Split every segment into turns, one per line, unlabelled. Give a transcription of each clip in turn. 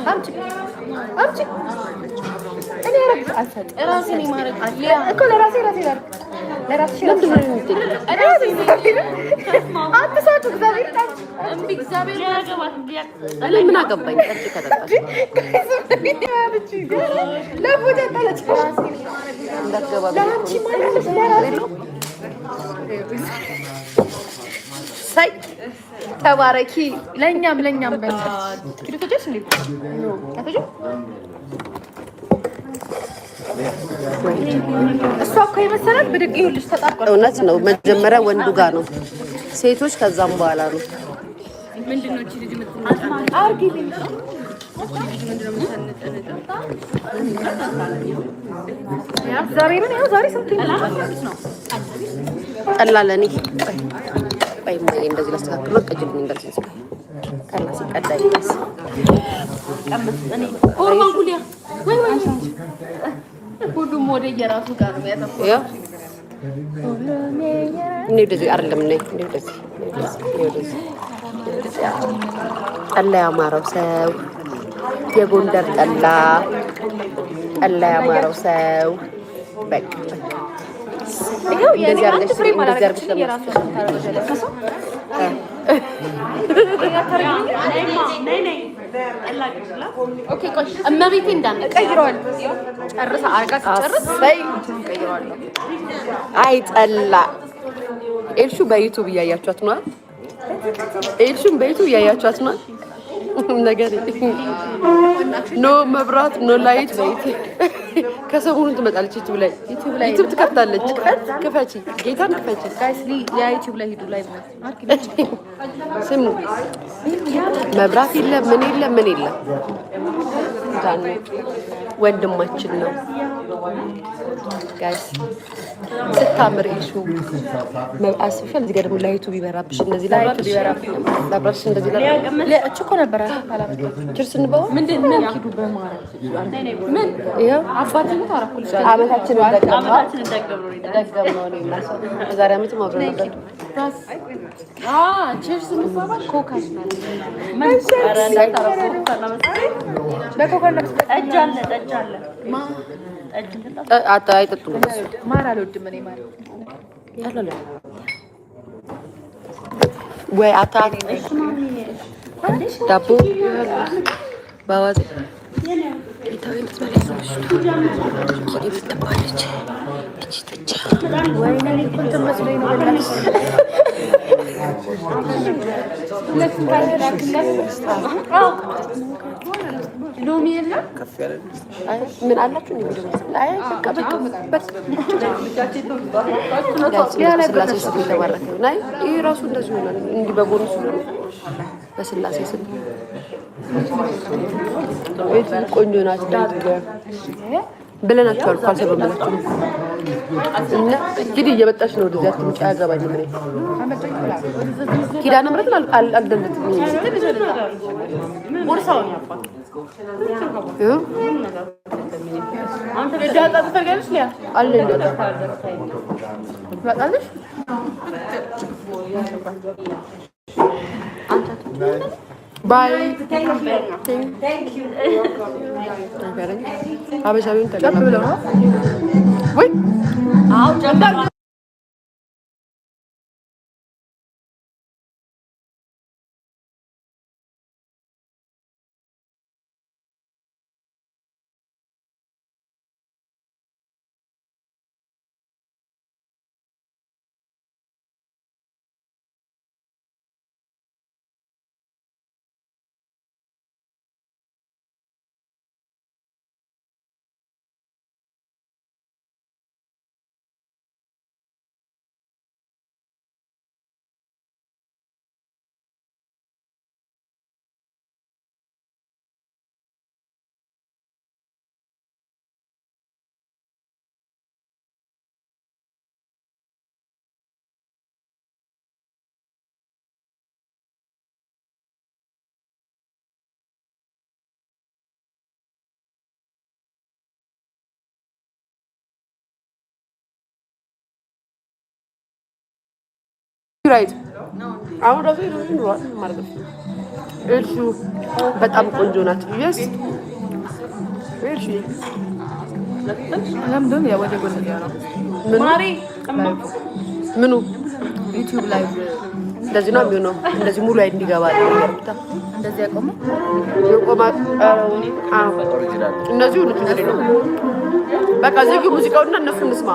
አምጪ እኔ አረግ አልሰጥ ራሴን ማረግ እኮ ለራሴ ላድርግ ለራስሽ ለምን አትሳቱ እግዚአብሔር እምቢ እግዚአብሔር ያገባት ምን አገባኝ ጠጪ ከጠጣሽ ለቦታ ታለች እንዳትገባ ለአንቺ ማለት ለራሴ ሳይ ተባረኪ ለኛም በእናትሽ ኪዶ ተጀስ እንዴ አተጁ እሷ እኮ የመሰላት ብድግ ይኸውልሽ ተጣጣ እውነት ነው መጀመሪያ ወንዱ ጋር ነው ሴቶች ከዛም በኋላ ነው ምንድነው እቺ ልጅ የምትመጣ አርጊልኝ ዛሬ ስንት ነው ጠላ ለኔ ባይማዬ እንደዚህ ላስተካክል ነው ቀጅልኝ እንደዚህ ቀላ ሲቀዳ ይላስ ቀምስ እኔ ኦርማንጉሊያ ወይ ሁሉም ወደ የራሱ ጋር ነው ያተፈው ያ እኔ እንደዚህ አይደለም ነኝ እንደዚህ ጠላ ያማረው ሰው የጎንደር ጠላ ያማረው ሰው በቃ ይሄው እንደዚህ አድርገሽ የራሱ ኦኬ ቆይ እመቤቴ እንዳንቀይረዋል ጨርሳ አርጋ ጨርስ ቀይረዋል አይጠላ ኤልሹ በዩቲዩብ እያያችኋት ነው ኤልሹም በዩቲዩብ እያያችኋት ነው ነገር ኖ መብራት ኖ ላይት ከሰሞኑን ትመጣለች ዩቲዩብ ላይ ትከፍታለች ክፈቺ ጌታን ክፈቺ ጋይስ ዩቲዩብ ላይ ሄዱ ላይ ስሙ መብራት የለም ምን የለም ዳን ወንድማችን ነው ጋይስ ስታምር ኢሹ አስፈል እዚህ ጋር ደግሞ ላይቱ ቢበራብሽ እንደዚህ ላብራሽ እንደዚህ እኮ ነበር አላመጣ ችርስ እንበው ምንድነው ኪዱ በማራት ምን ይሄ አባቴን ታረኩል አመታችን እንደገምነው ነው ዛሬ አመት ማብረን ነበር ችርስ እንበባ ኮካስ በኮካ ጠጃለ አይጠጡም ማር አልወድም እኔ ማር ያለለ ወይ አታክ ዳቦ ባዋዝ ይታወይ ተሰለሽ ኪዲ ተባለች እቺ ተቻ ወይ ነኝ ኩንት መስሎኝ ነው በላሽ ለምን ታላክላት ሎሚ የለም ከፍ ያለ አይ ምን አላችሁ ነው አይ በቃ ያለ ስላሴ ስም ተባረከ ናይ ይሄ ራሱ እንደዚህ ሆነ እንዲህ በቦነሱ ነው በስላሴ ስም ቤት ቆንጆ ናት ብለናቸው አልኳል ሰበመላችሁ እና እንግዲህ እየመጣች ነው ወደዚያ ትምጫ ያገባኝ ምን ኪዳነ ምሕረት አልደምጥም ወርሳው ያፋ አንተ ለዳጣ ተፈልጋለሽ ሊያ አለ እንደታ ወጣለሽ ባይ ቴንክ ዩ አበሻዊን ተቀበለ ወይ አው ጀምር right. I would have been right. እሺ በጣም ቆንጆ ናት። ይስ እሺ
ለምንድን ነው ወደ ጎን ያለው?
ምኑ
ዩቲዩብ ላይ
እንደዚህ ነው የሚሆነው። እንደዚህ ሙሉ ላይ እንዲገባ ያደርጉታ።
እንደዚህ ያቆሙ
የቆማ እነዚህ ሁሉ ችግር የለውም። በቃ ዝግ ሙዚቃውና እነሱ እንስማ።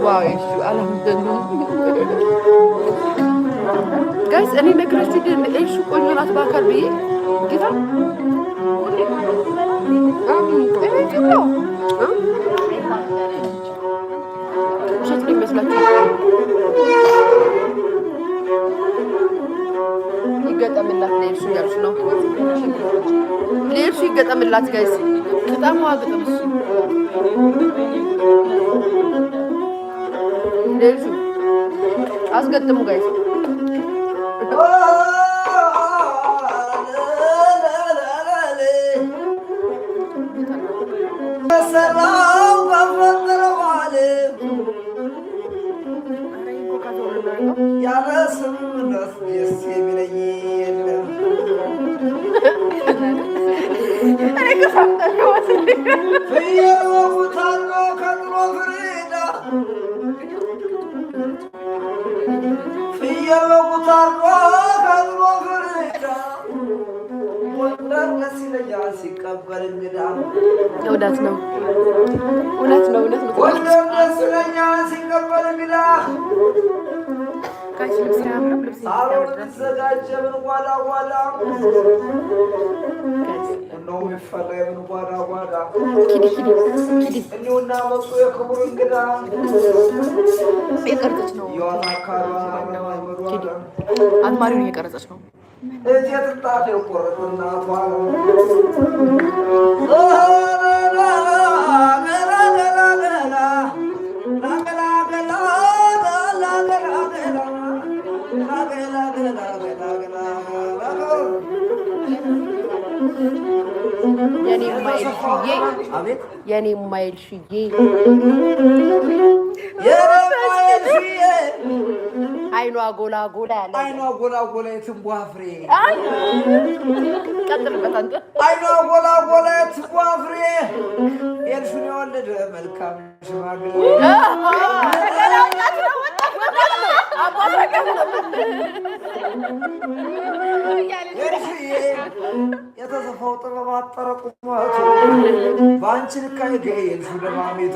ዋው እሺ አልሐምዱሊላህ ጋይስ እኔ ነግራችሁ ግን እሺ ቆንጆ ናት በአካል ብዬ ጌታ ውሸት ነው ይመስላችሁ? ይገጠምላት ለእርሱ እያልሽ ነው። ለእርሱ ይገጠምላት ጋይስ በጣም ዋግጥም እሱ ለእርሱ አስገጥሙ ጋይስ
ሰራው በፈጠረው ዓለም ያለ ስምነት ደስ የሚለኝ የለም። ፍየል ወጉ ታርዶ ከጥሎ ፍሪዳ ፍየል ወጉ ታርዶ ከጥሎ ፍሪዳ ወንደር ደስ ይለኛል ሲቀበል እንግዳ
እውነት ነው እውነት ነው እውነት ነው።
ወንደር ደስ ይለኛል ሲቀበል እንግዳ ሳሎን ተዘጋጀ ምን ጓዳ ጓዳ ነው የሚፈላ ምን ጓዳ ጓዳ እኒውና መጡ የክቡር እንግዳ
የቀረጸች ነው።
የዋና አካሏ
አዝማሪውን እየቀረጸች ነው።
እዚህ ትጣት የቆረጡ እናቷ
የኔ ማይል ሽዬ አይኗ ጎላ ጎላ ያለ
አይኗ ጎላ ጎላ የትንቧ ፍሬ
ቀጥልበት አንተ
አይኗ ጎላ ጎላ የትንቧ ፍሬ የልሹን የወለደ መልካም ሽማግሌ የተዘፋው ጥበብ አጠረ ቁመቱ በአንቺ ልክ አይገኝ የልሹ ደማሜቶ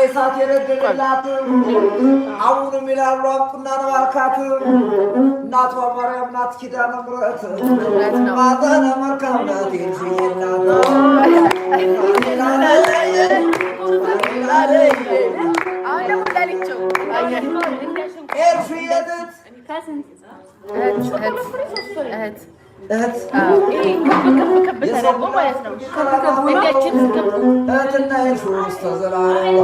እሳት የነደደላት አሁንም ይላሉ አምጡና ነው አልካት እናቷ ማርያም ናት ኪዳነ ምሕረት ማጠነ መልካም ናት የልሽዬ እናት እህትና የሱስ ተዘላለ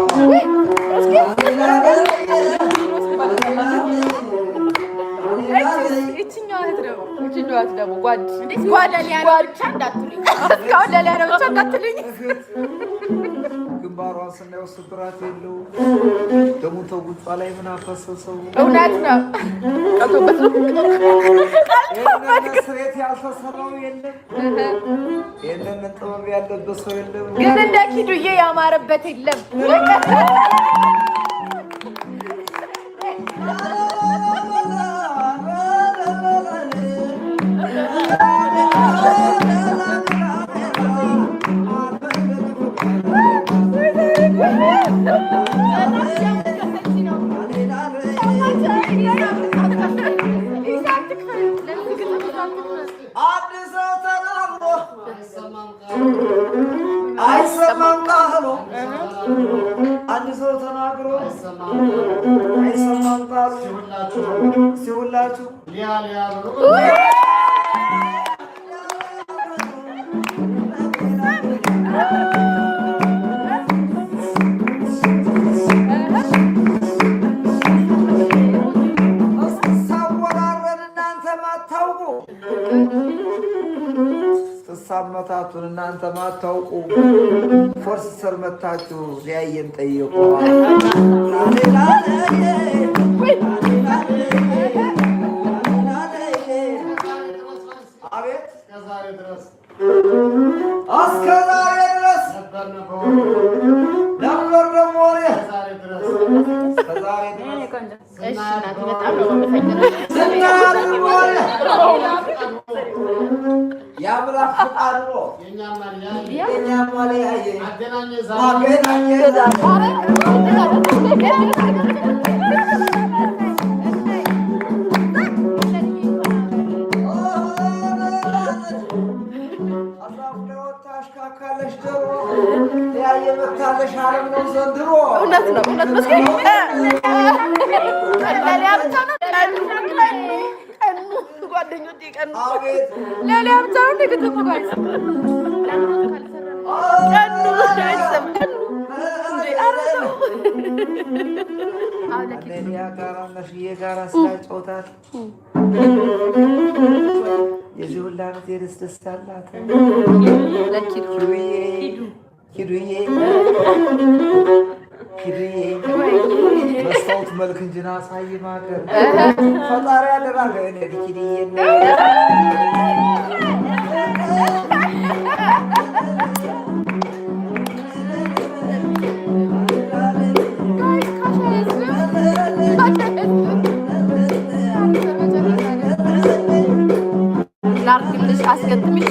ግንባሯን ስናየው ስብራት የለው ደሞ ተጉጧ ላይ ምን አፈሰሰው?
እውነት ነው።
ስሬት ያልተሰራው የለም የለም ጥበብ ያለበት ሰው የለም።
ግን እንደ ኪዱዬ ያማረበት የለም።
አይሰማም ቃሉ አንድ ሰው ተናግሮ አይሰማም ቃሉ ሲውላችሁ መምጣቱን እናንተ ማታውቁ ፎርስ ስር መታችሁ ሊያየን ጠየቁ። አቤት እስከ ዛሬ ድረስ ነበር ደግሞ የአምላክ ፍቃድ ነው። የእኛማ ለያየ አሽካካለሽ ዶሮ ለያየ መታለሽ ዓለም ነው ዘንድሮ።
እውነት ነው ጓደኞቼ ቀኑ ሌላ ብቻ ነው እንደገጠሙ ጋር
የጋራ ስላጫውታት የዚህ ሁላ ዓመት የደስ ደስታ አላት። ኪዱዬ መስታወት መልክ እንጂና ሳይ ማገር ፈጣሪ ያደራገ ኪዱዬ
ላርግልሽ አስገጥምሽ